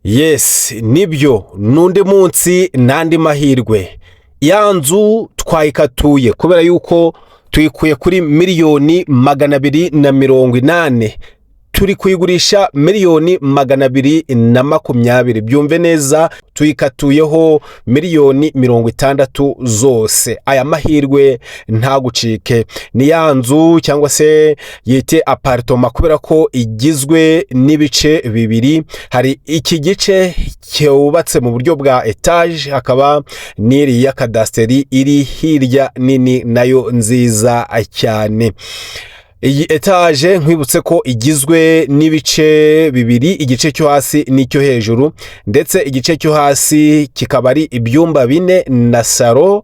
Yes, nibyo nundi munsi nandi mahirwe. Ya nzu twayikatuye kubera yuko tuyikuye kuri miliyoni 280, turi kuyigurisha miliyoni 220. Byumve neza, tuyikatuyeho miliyoni 60 zose. Aya mahirwe nta gucike. Ni ya nzu cyangwa se yite apartment kubera ko igizwe n'ibice bibiri. Hari iki gice cyubatse mu buryo bwa etage, hakaba n'iri ya kadasteri iri hirya nini nayo nziza cyane. Iyi etage nkwibutse ko igizwe n'ibice bibiri, igice cyo hasi n'icyo hejuru, ndetse igice cyo hasi kikaba ari ibyumba 4 na salo,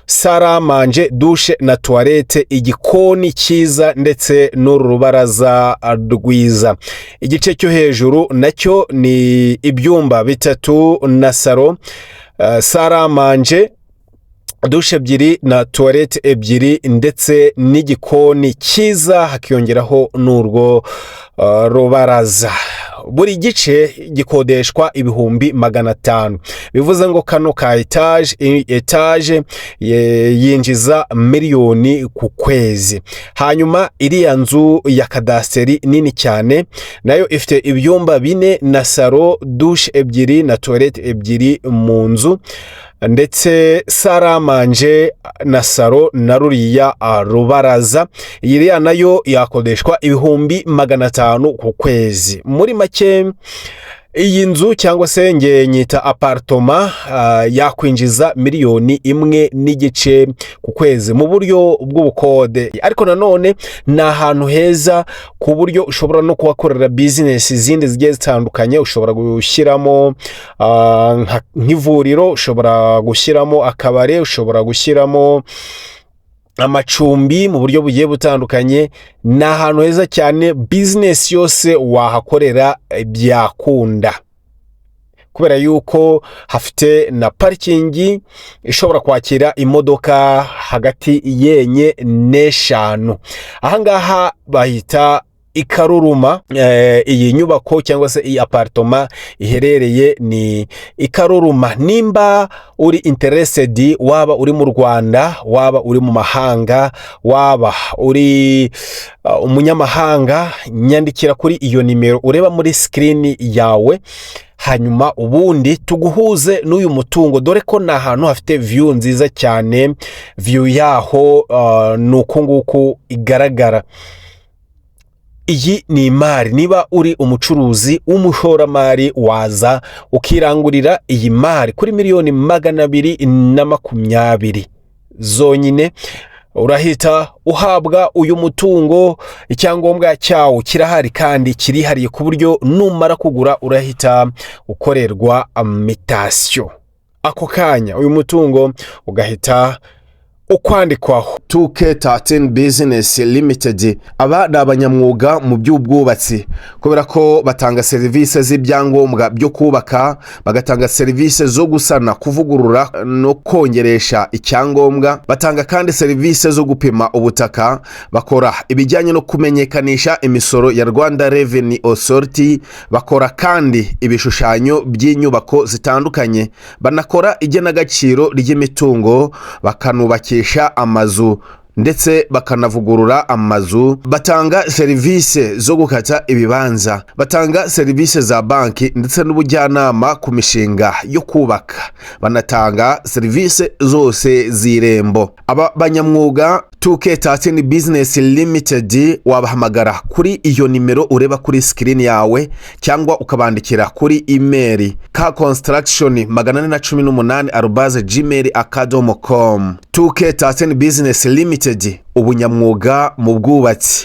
saramanje, douche na toilette, igikoni cyiza ndetse n'urubaraza rwiza. Igice cyo hejuru nacyo ni ibyumba 3 na salo, saramanje, douche 2 na toilette 2 ndetse n'igikoni cyiza, hakiyongeraho n'urwo rubaraza. Buri gice gikodeshwa ibihumbi 500. Bivuze ngo kano ka etage yinjiza miliyoni ku kwezi. Hanyuma iriya nzu ya kadasteri nini cyane, nayo ifite ibyumba 4 na salo, douche 2 na toilette 2 mu nzu, ndetse saramanje na salo na ruriya rubaraza. Iriya nayo yakodeshwa ibihumbi 500 ku kwezi. Muri make iyi nzu cyangwa se nge nyita apartment yakwinjiza miliyoni 1.5 ku kwezi mu buryo bw'ubukode. Ariko nanone ni ahantu heza ku buryo ushobora no kuhakorera business zindi zigiye zitandukanye. Ushobora gushyiramo nk'ivuriro, ushobora gushyiramo akabare, ushobora gushyiramo amacumbi mu buryo bugiye butandukanye. Ni ahantu heza cyane, business yose wahakorera byakunda kubera yuko hafite na parking ishobora kwakira imodoka hagati yenye n'eshanu. Ahangaha bahita Ikaruruma. Iyi nyubako cyangwa se iyi apartment iherereye ni Ikaruruma. Nimba uri interested, waba uri mu Rwanda, waba uri mu mahanga, waba uri umunyamahanga, nyandikira kuri iyo nimero ureba muri screen yawe, hanyuma ubundi tuguhuze n'uyu mutungo, dore ko na ahantu hafite view nziza cyane. View yaho nuko nguko igaragara. Iyi ni imari. Niba uri umucuruzi w'umushoramari, waza ukirangurira iyi mari kuri miliyoni 220 zonyine. Urahita uhabwa uyu mutungo. Icyangombwa cyawo kirahari kandi kirihariye ku buryo numara kugura urahita ukorerwa mutation ako kanya. Uyu mutungo ugahita ukwandikwaho 2K13 Business Limited. Aba ni abanyamwuga mu by'ubwubatsi kubera ko batanga serivisi z'ibyangombwa byo kubaka, bagatanga serivisi zo gusana, kuvugurura no kongeresha icyangombwa. Batanga kandi serivisi zo gupima ubutaka, bakora ibijyanye no kumenyekanisha imisoro ya Rwanda Revenue Authority, bakora kandi ibishushanyo by'inyubako zitandukanye, banakora igenagaciro ry'imitungo, bakanubakisha amazu ndetse bakanavugurura amazu. Batanga serivisi zo gukata ibibanza, batanga serivisi za banki ndetse n'ubujyanama ku mishinga yo kubaka, banatanga serivisi zose z'irembo. Aba banyamwuga 2K13 Business Limited wabahamagara kuri iyo nimero ureba kuri screen yawe, cyangwa ukabandikira kuri email kaconstruction418@gmail.com. 2K13 Business Limited, ubunyamwuga mu bwubatsi.